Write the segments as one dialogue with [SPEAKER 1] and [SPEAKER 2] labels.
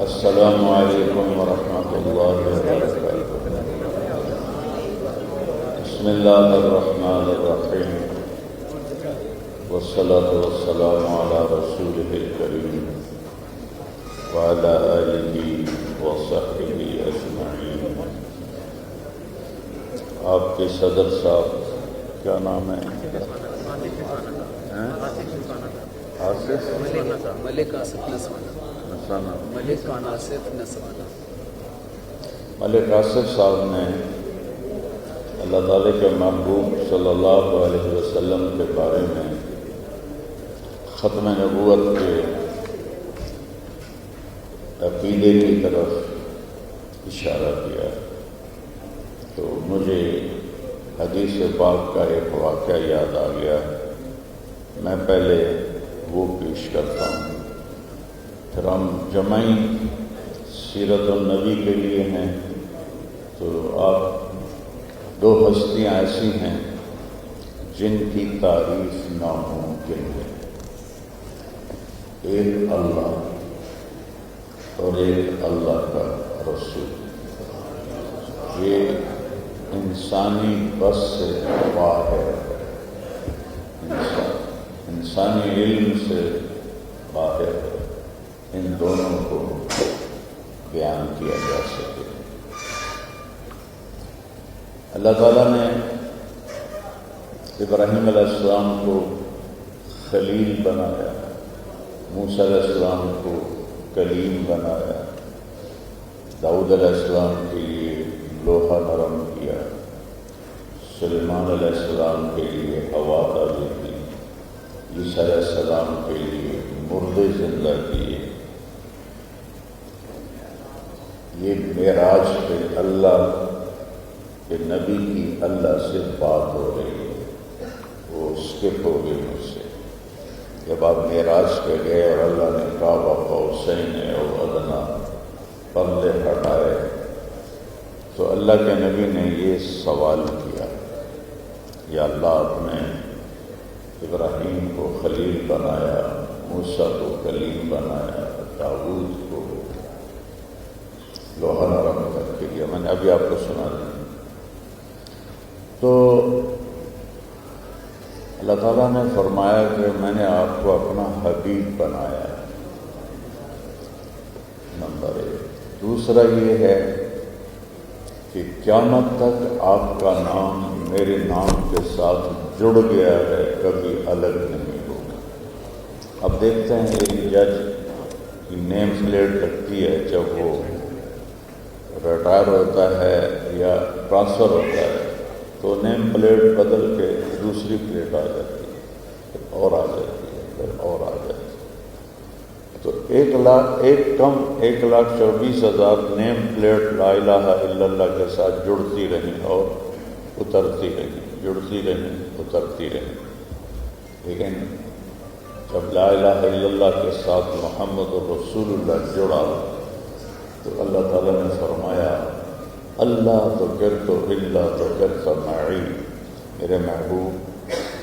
[SPEAKER 1] السلام علیکم ورحمۃ اللہ وبرکاتہ۔ بسم اللہ الرحمن الرحیم، والصلاة والسلام علی رسولہ الکریم وعلی آلہ وصحبہ اجمعین۔ آپ کے صدر صاحب کیا نام ہے؟
[SPEAKER 2] ملک آصف نسوانا۔
[SPEAKER 1] ملک آصف صاحب نے اللہ تعالیٰ کے محبوب صلی اللہ علیہ وسلم کے بارے میں ختم نبوت کے عقیدے کی طرف اشارہ کیا، تو مجھے حدیث پاک کا ایک واقعہ یاد آ گیا۔ میں پہلے وہ پیش کرتا ہوں، پھر ہم جمعی سیرت النبی کے لیے ہیں، تو آپ دو ہستیاں ایسی ہیں جن کی تعریف ناممکن ہے، ایک اللہ اور ایک اللہ کا رسول۔ یہ انسانی بس سے باہر ہے، انسانی علم سے باہر ہے، ان دونوں کو بیان کیا جا سکے۔ اللہ تعالیٰ نے ابراہیم علیہ السلام کو خلیل بنایا، موسیٰ علیہ السلام کو کلیم بنایا، داؤد علیہ السلام کے لیے لوہا نرم کیا، سلیمان علیہ السلام کے لیے ہوا تازی کی، عیسیٰ علیہ السلام کے لیے مردے زندہ کیے۔ یہ معراج پہ اللہ کے نبی کی اللہ سے بات ہو رہی ہے، وہ اسکپ ہو گئی مجھ سے۔ جب آپ معراج پہ گئے اور اللہ نے کعبہ قوسین او ادنیٰ پردے ہٹائے، تو اللہ کے نبی نے یہ سوال کیا، یا اللہ آپ نے ابراہیم کو خلیل بنایا، موسیٰ کو کلیم بنایا، داؤد کو لوہا نرم کر کے دیا، میں نے ابھی آپ کو سنا دیا۔ تو اللہ تعالیٰ نے فرمایا کہ میں نے آپ کو اپنا حبیب بنایا، نمبر ایک۔ دوسرا یہ ہے کہ قیامت تک آپ کا نام میرے نام کے ساتھ جڑ گیا ہے، کبھی الگ نہیں ہوگا۔ اب دیکھتے ہیں ایک جج کی نیم پلیٹ لگتی ہے، جب وہ ریٹائر ہوتا ہے یا ٹرانسفر ہوتا ہے تو نیم پلیٹ بدل کے دوسری پلیٹ آ جاتی ہے، پھر اور آ جاتی ہے، پھر اور آ جاتی ہے۔ تو 1,24,000 نیم پلیٹ لا الہ الا اللہ کے ساتھ جڑتی رہیں اور اترتی رہیں، جڑتی رہیں، اترتی رہیں۔ لیکن جب لا الہ الا اللہ کے ساتھ محمد رسول اللہ جڑا تو اللہ تعالیٰ نے فرمایا، اللہ تو کر تو اللہ تو کر معی، میرے محبوب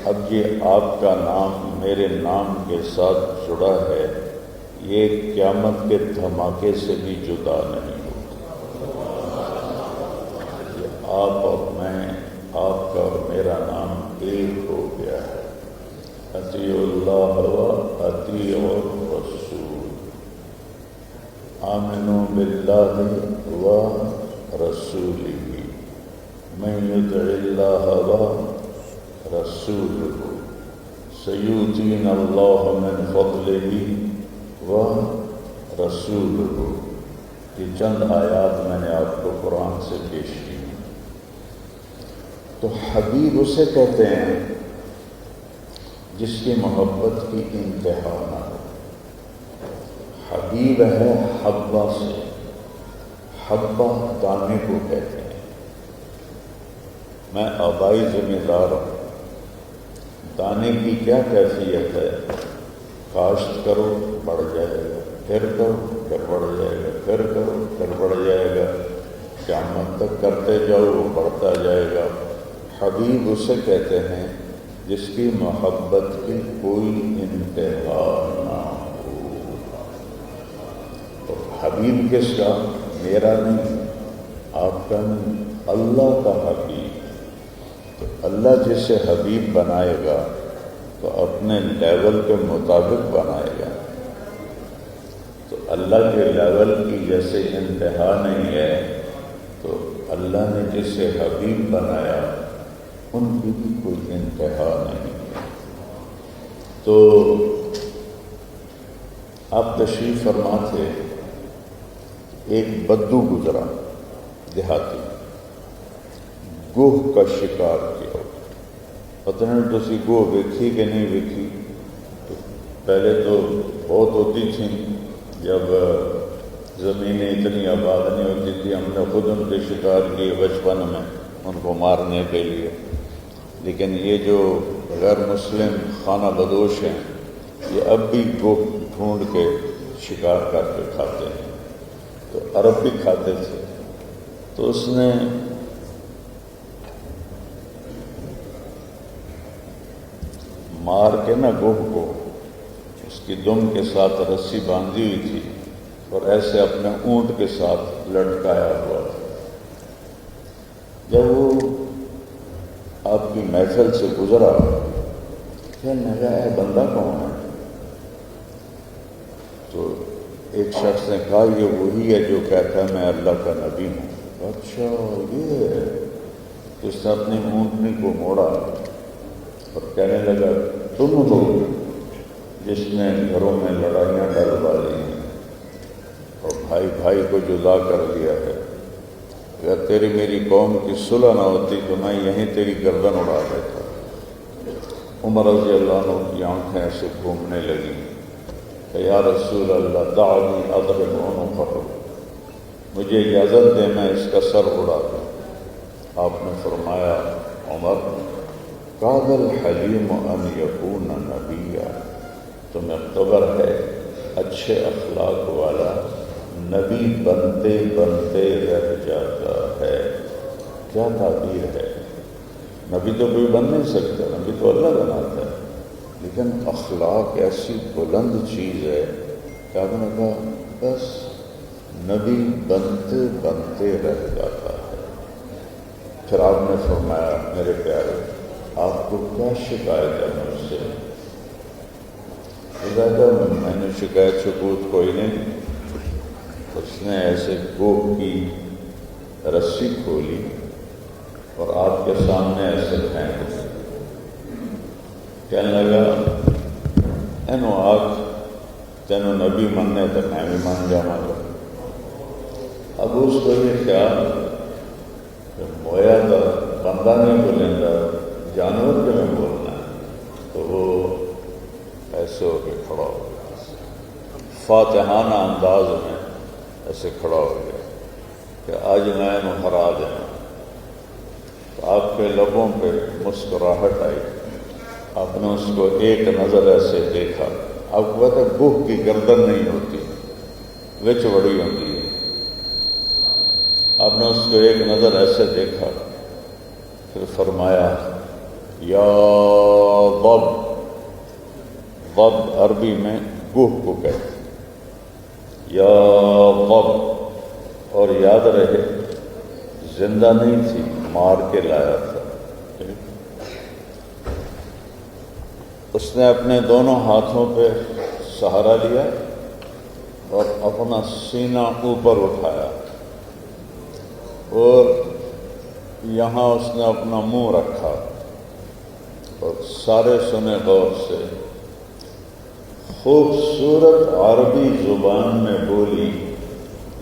[SPEAKER 1] اب یہ آپ کا نام میرے نام کے ساتھ جڑا ہے، یہ قیامت کے دھماکے سے بھی جدا نہیں ہوتا۔ یہ آپ اور میں، آپ کا اور میرا نام ایک ہو گیا ہے، اطیعوا اللہ و اطیعوا الرسول، آمنوا باللہ و رسولہ، من یطع اللہ و رسولہ سیؤتینا اللہ من فضلہ و رسولہ۔ یہ چند آیات میں نے آپ کو قرآن سے پیش کی۔ تو حبیب اسے کہتے ہیں جس کی محبت کی انتہا نہ ہو۔ حبیب ہے حبہ سے، حبہ دانے کو کہتے ہیں۔ میں آبائی ذمہ دار ہوں، دانے کی کیا کیفیت ہے؟ کاشت کرو بڑھ جائے گا، پھر کرو پھر بڑھ جائے گا، پھر کرو پھر بڑھ جائے گا، قیامت تک کرتے جاؤ وہ بڑھتا جائے گا۔ حبیب اسے کہتے ہیں جس کی محبت کی کوئی انتہا نہ ہو۔ تو حبیب کس کا؟ میرا نہیں، آپ کا نہیں، اللہ کا حبیب۔ تو اللہ جسے حبیب بنائے گا تو اپنے لیول کے مطابق بنائے گا۔ تو اللہ کے لیول کی جیسے انتہا نہیں ہے، تو اللہ نے جسے حبیب بنایا ان کی بھی کوئی انتہا نہیں ہے۔ تو آپ تشریف فرما تھے، ایک بدو گزرا دیہاتی، گوہ کا شکار کیا۔ پتہ نہیں تسی گوہ ویکھی کہ نہیں ویکھی؟ تو پہلے تو بہت ہوتی تھیں، جب زمینیں اتنی آباد نہیں ہوتی تھی، ہم نے خود ان کے شکار کیے بچپن میں ان کو مارنے کے لیے۔ لیکن یہ جو غیر مسلم خانہ بدوش ہیں، یہ اب بھی گوہ ڈھونڈ کے شکار کر کے کھاتے ہیں۔ تو عرب بھی کھاتے تھے۔ تو اس نے مار کے نا گوہ کو اس کی دم کے ساتھ رسی باندھی ہوئی تھی اور ایسے اپنے اونٹ کے ساتھ لٹکایا ہوا تھا۔ جب وہ آپ کی محفل سے گزرا، کہنے لگا اے بندہ کون ہے؟ تو ایک شخص نے کہا یہ وہی ہے جو کہتا ہے میں اللہ کا نبی ہوں۔ اچھا یہ ہے۔ تو اس نے اپنی اونٹنی کو موڑا اور کہنے لگا تم ہو جس نے گھروں میں لڑائیاں ڈلوا لی ہیں اور بھائی بھائی کو جدا کر دیا ہے۔ اگر تیری میری قوم کی صلح نہ ہوتی تو میں یہیں تیری گردن اڑا دیتا۔ عمر رضی اللہ عنہ کی آنکھیں ایسے گھومنے لگی کہ یا رسول اللہ دعنی اضرب عنقہ، مجھے اجازت دے میں اس کا سر اڑا دوں۔ آپ نے فرمایا عمر کاد الحلیم ان یکون نبیا، تمہیں خبر ہے اچھے اخلاق والا نبی بنتے بنتے رہ جاتا ہے۔ کیا تعبیر ہے! نبی تو کوئی بن نہیں سکتا، نبی تو اللہ بناتا ہے، لیکن اخلاق ایسی بلند چیز ہے کہ آپ نے کہا بس نبی بنتے بنتے رہ جاتا ہے۔ پھر آپ نے فرمایا میرے پیارے آپ کو کیا شکایت ہے مجھ سے؟ میں نے شکایت شکوت کوئی نہیں۔ اس نے ایسے گوہ کی رسی کھولی اور آپ کے سامنے ایسے پھینک دی۔ کہنے لگا اینو آج تینوں نبی مننے تو میں بھی مان جاؤں گا۔ اب اس کو یہ خیال کہ مویا تو بندہ نہیں بولیں گا، جانور کے میں بولنا ہے، تو وہ ایسے ہو کے کھڑا ہو گیا، فاتحانہ انداز میں ایسے کھڑا ہو گیا کہ آج میں نے ہرا دینا۔ تو آپ کے لبوں پہ مسکراہٹ آئی، آپ نے اس کو ایک نظر ایسے دیکھا۔ آپ کو پتہ ہے گوہ کی گردن نہیں ہوتی، وچ بڑی ہوتی ہے۔ آپ نے اس کو ایک نظر ایسے دیکھا، پھر فرمایا یا ضب، ضب عربی میں گوہ کو کہتے ہیں، یا ضب، اور یاد رہے زندہ نہیں تھی، مار کے لایا تھا۔ اس نے اپنے دونوں ہاتھوں پہ سہارا لیا اور اپنا سینہ اوپر اٹھایا اور یہاں اس نے اپنا منہ رکھا اور سارے سنے غور سے، خوبصورت عربی زبان میں بولی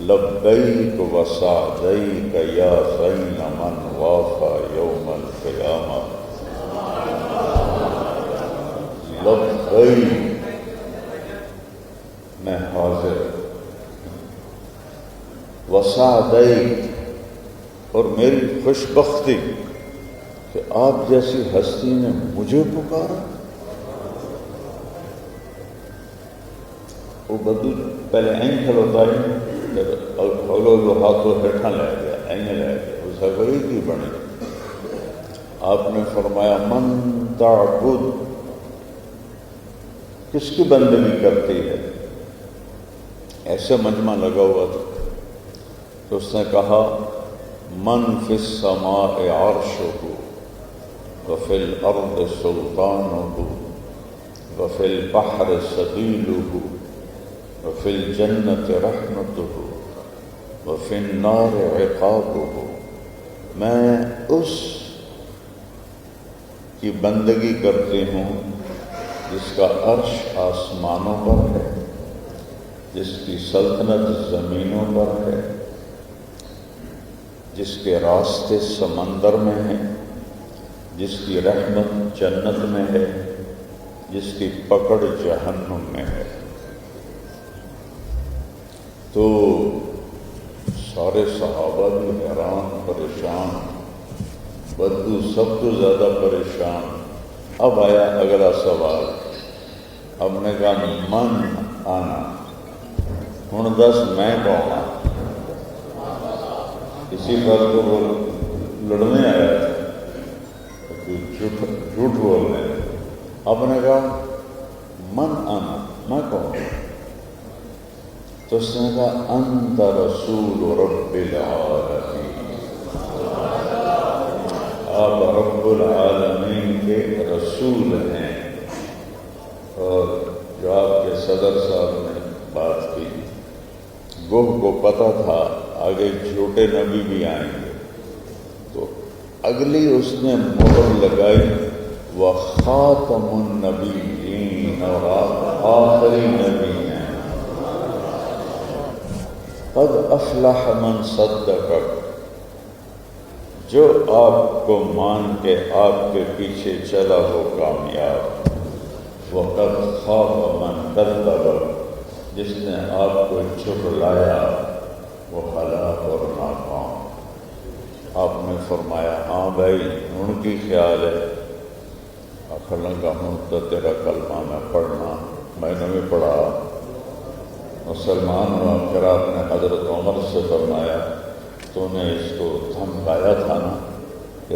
[SPEAKER 1] لبیک وسعدیک یا خیر من وافا یوم القیامہ، لبیک میں حاضر، وسعدیک اور میری خوش بختی کہ آپ جیسی ہستی نے مجھے پکارا۔ وہ بدو پہلے این کھلوتا ہے، کھولو ہاتھوں ہیٹھا لے گیا، این لے گیا، اس غریب کی بنی۔ آپ نے فرمایا من تعبد، کس کی بندگی کرتی ہے؟ ایسے مجمع لگا ہوا تھا، تو اس نے کہا من فی السماء عرشہ وفی الارض سلطانہ وفی البحر سبیلہ وفی الجنت رحمتہ وفی النار عقابہ، میں اس کی بندگی کرتی ہوں جس کا عرش آسمانوں پر ہے، جس کی سلطنت زمینوں پر ہے، جس کے راستے سمندر میں ہیں، جس کی رحمت جنت میں ہے، جس کی پکڑ جہنم میں ہے۔ تو سارے صحابہ بھی حیران پریشان، بدو سب تو زیادہ پریشان۔ اب آیا اگلا سوال، اب نے کہا من آنا، ہوں دس میں کون ہوں؟ اسی بات کو وہ لڑنے آیا تھا، جھوٹ بولنے۔ اب نے کہا من آنا، میں کون ہوں؟ تو اس نے کہا انت رسول رب العالمین، آپ رب العالمین کے رسول ہیں۔ اور جو آپ کے صدر صاحب نے بات کی، گوہ کو پتہ تھا آگے چھوٹے نبی بھی آئیں گے، تو اگلی اس نے مہر لگائی وخاتم النبیین، اور آپ آخری نبی ہیں۔ قد افلح من صدقک، جو آپ کو مان کے آپ کے پیچھے چلا ہو کامیاب۔ وقد خاب من کذب، جس نے آپ کو جھٹلایا وہ ہلاک اور ناکام۔ آپ نے فرمایا ہاں بھائی ان کی خیال ہے، آخر لگا ہوں تو تیرا کلمہ میں پڑھنا، میں نے بھی پڑھا، مسلمان ہوا۔ پھر آپ نے حضرت عمر سے فرمایا تو نے اس کو دھمکایا تھا نا،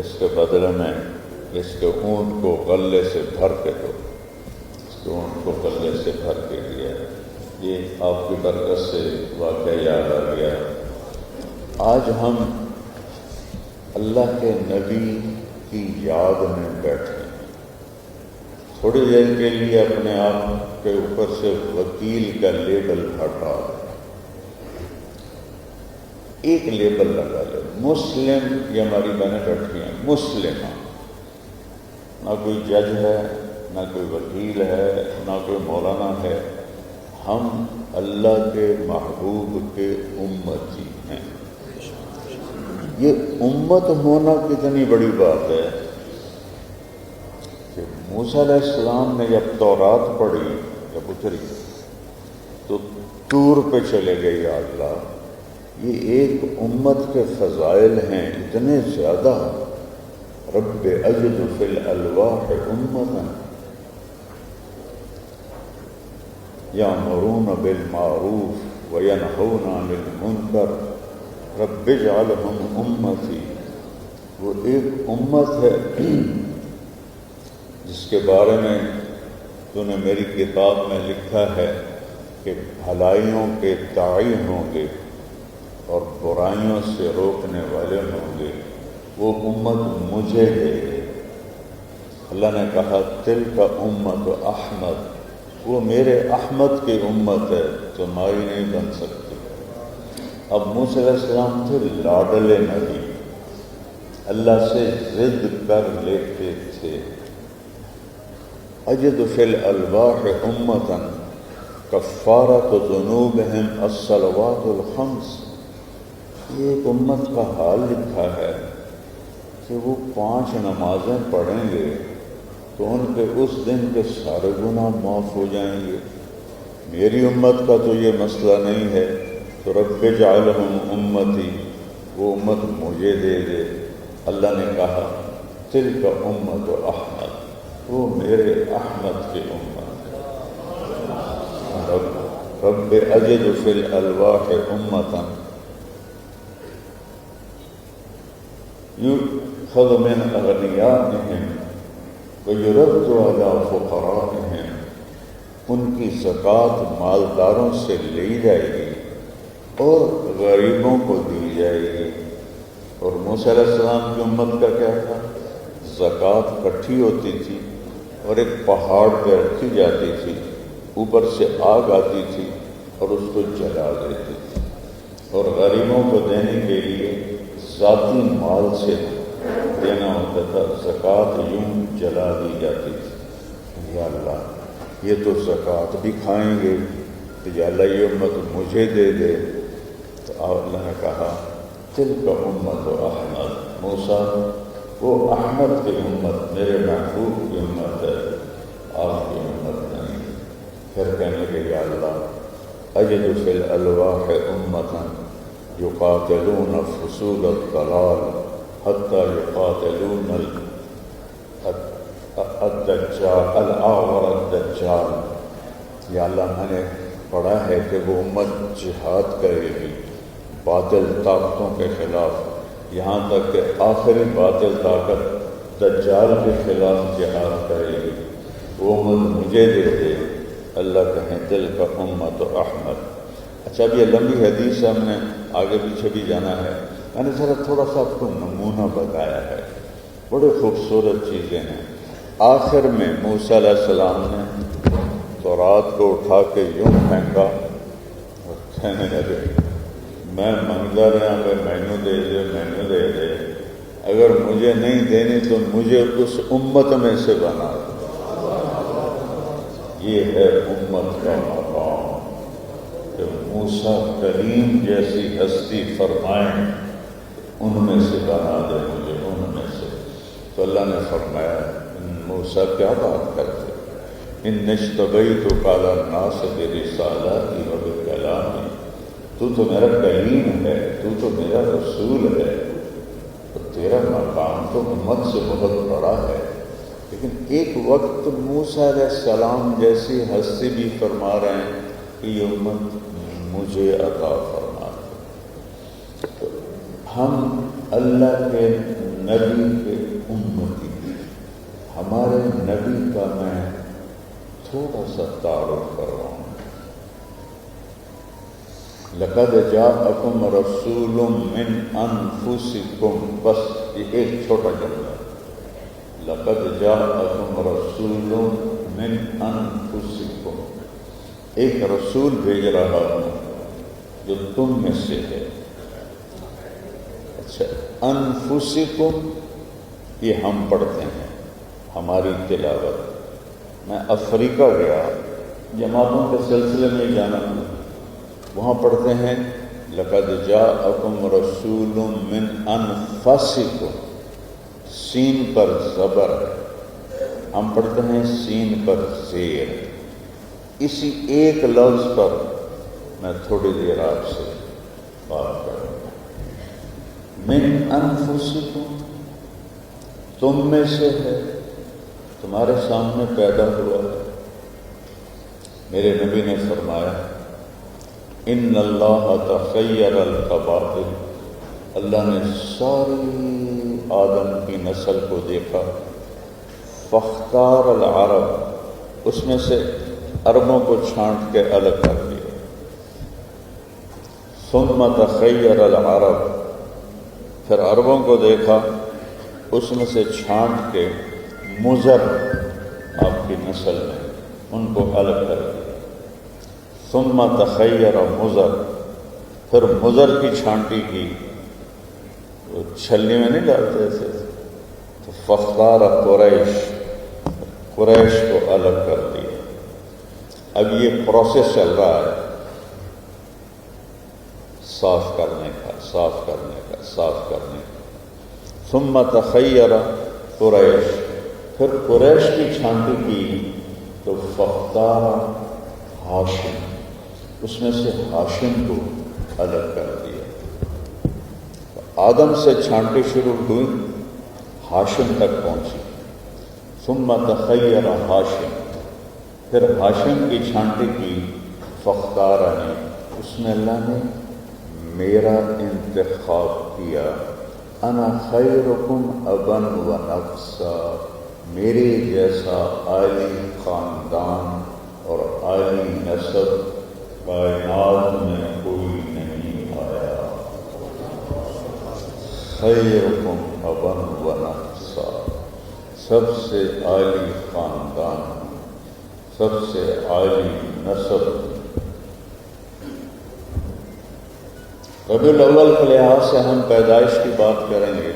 [SPEAKER 1] اس کے بدلے میں اس کے اونٹ کو غلے سے بھر کے دو، اس کے اونٹ کو غلے سے بھر کے دیا۔ یہ آپ کی برکت سے واقعہ یاد آ گیا۔ آج ہم اللہ کے نبی کی یاد میں بیٹھے، تھوڑی دیر کے لیے اپنے آپ کے اوپر سے وکیل کا لیبل ہٹا، ایک لیبل لگا لے، مسلم۔ یہ ہماری بہنیں بیٹھی ہیں مسلمہ، نہ کوئی جج ہے، نہ کوئی وکیل ہے، نہ کوئی مولانا ہے، ہم اللہ کے محبوب کے امتی ہیں۔ یہ امت ہونا کتنی بڑی بات ہے کہ موسیٰ علیہ السلام نے جب تورات پڑھی، جب اتری تو طور پہ چلے گئے، یا اللہ یہ ایک امت کے فضائل ہیں اتنے زیادہ۔ رب اجد فی الالواح امتا یامرون بالمعروف وینہون عن المنکر رب اجعلہم امتی۔ وہ ایک امت ہے جس کے بارے میں تو نے میری کتاب میں لکھا ہے کہ بھلائیوں کے داعی ہوں گے اور برائیوں سے روکنے والے ہوں گے، وہ امت مجھے ہے۔ اللہ نے کہا تلک امت احمد، وہ میرے احمد کی امت ہے، تمہاری نہیں بن سکتی۔ اب موسیٰ علیہ السلام تھے لاڈلے نبی، اللہ سے ضد کر لیتے تھے۔ اجد فی الالواح امتا کفارۃ ذنوبہم الصلوات الخمس، یہ ایک امت کا حال لکھا ہے کہ وہ 5 نمازیں پڑھیں گے تو ان کے اس دن کے سارے گناہ معاف ہو جائیں گے۔ میری امت کا تو یہ مسئلہ نہیں ہے، تو رب اجعلہم امتی، وہ امت مجھے دے دے۔ اللہ نے کہا تلک امت احمد، وہ میرے احمد کی امت ہے۔ رب اجد فی الالواح امتا یؤخذ من اغنیائہم ویرد علی فقرائہم، ان کی زکوٰۃ مالداروں سے لی جائے گی اور غریبوں کو دی جائے گی۔ اور موسیٰ علیہ السلام کی امت کا کیا تھا؟ زکوٰۃ اکٹھی ہوتی تھی اور ایک پہاڑ پہ رکھی جاتی تھی، اوپر سے آگ آتی تھی اور اس کو جلا دیتی تھی، اور غریبوں کو دینے کے لیے ذاتی مال سے دینا ہوتا تھا، زکوٰۃ یوں جلا دی جاتی تھی۔ یا اللہ یہ تو زکوٰۃ بھی کھائیں گے، تو یا اللہ یہ امت مجھے دے دے۔ تو اللہ نے کہا تلک امت احمد، موسیٰ وہ احمد کی امت، میرے محبوب کی امت ہے، آپ کی امت نہیں۔ پھر کہنے کے یا اللہ اجد فی الالواح امتا یقاتلون فصول الضلال حتی یقاتلون الدجال الاعور الدجال۔ یا اللہ میں نے پڑھا ہے کہ وہ امت جہاد کرے گی باطل طاقتوں کے خلاف، یہاں تک کہ آخری باطل طاقت دجال کے خلاف جہاد کرے گی، وہ امت مجھے دے دے۔ اللہ کہیں دل کا امت احمد۔ اچھا اب یہ لمبی حدیث ہم نے آگے پیچھے بھی جانا ہے، میں نے ذرا تھوڑا سا آپ کو نمونہ بتایا ہے، بڑے خوبصورت چیزیں ہیں۔ آخر میں موسیٰ علیہ السلام نے تورات کو اٹھا کے یوں پھینکا اور کہنے لگے میں منگتا رہا کہ مینو دے دے، مینو دے دے، اگر مجھے نہیں دینی تو مجھے اس امت میں سے بنا دو۔ یہ ہے امت کا مقام کہ موسیٰ کلیم جیسی ہستی فرمائیں ان میں سے بنا دے مجھے، ان میں سے۔ تو اللہ نے فرمایا موسیٰ کیا بات کرتے، ان اجتبیتک علی الناس برسالتی و بکلامی، تو میرا کلیم ہے، تو میرا رسول ہے، تو تیرا مقام تو امت سے بہت بڑا ہے۔ لیکن ایک وقت موسیٰ علیہ السلام جیسی ہستی بھی فرما رہے ہیں کہ یہ امت مجھے عطا فرما دے۔ تو ہم اللہ کے نبی کے امتی، ہمارے نبی کا میں تھوڑا سا تعارف کر رہا ہوں۔ لقد جاءکم رسول من انفسکم، بس یہ ایک چھوٹا جملہ، لقد جاءکم رسول من انفسکم، ایک رسول بھیج رہا ہوں جو تم میں سے ہے۔ اچھا انفسکم یہ ہم پڑھتے ہیں، ہماری تلاوت۔ میں افریقہ گیا، جماعتوں کے سلسلے میں جانا ہوں، وہاں پڑھتے ہیں لقد جاءکم رسول من انفسکم، سین پر زبر ہے، ہم پڑھتے ہیں سین پر زیر۔ اسی ایک لفظ پر میں تھوڑی دیر آپ سے بات کروں گا۔ من انفسکم، تم میں سے ہے، تمہارے سامنے پیدا ہوا ہے۔ میرے نبی نے فرمایا ان اللہ تخیر القبائل، اللہ نے ساری آدم کی نسل کو دیکھا، فاختار العرب، اس میں سے عربوں کو چھانٹ کے الگ کر دیا، ثم تخیر العرب، پھر عربوں کو دیکھا، اس میں سے چھانٹ کے مضر آپ کی نسل میں ان کو الگ کر دیا، ثم تخیر مضر، پھر مضر کی چھانٹی کی، وہ چھلنی میں نہیں ڈالتے تھے، تو فاختار قریش، قریش کو الگ کر دیا۔ اب یہ پروسیس چل رہا ہے صاف کرنے کا، صاف کرنے کا، صاف کرنے کا۔ ثم تخیر قریش، پھر قریش کی چھانٹی کی تو فاختار ہاشم، اس میں سے ہاشم کو الگ کر دیا۔ آدم سے چھانٹی شروع ہوئی، ہاشم تک پہنچی، ثم تخیر ہاشم، پھر ہاشم کی چھانٹی کی، فاختارنی، اس میں اللہ نے میرا انتخاب کیا، انا خیرکم ابا و نفسا، میرے جیسا عالی خاندان اور عالی نسب کائنات میں کوئی نہیں خیرکم ابا و نفسا، سب سے عالی خاندان، سب سے عالی نسب۔ ربیع الاول کے لحاظ سے ہم پیدائش کی بات کریں گے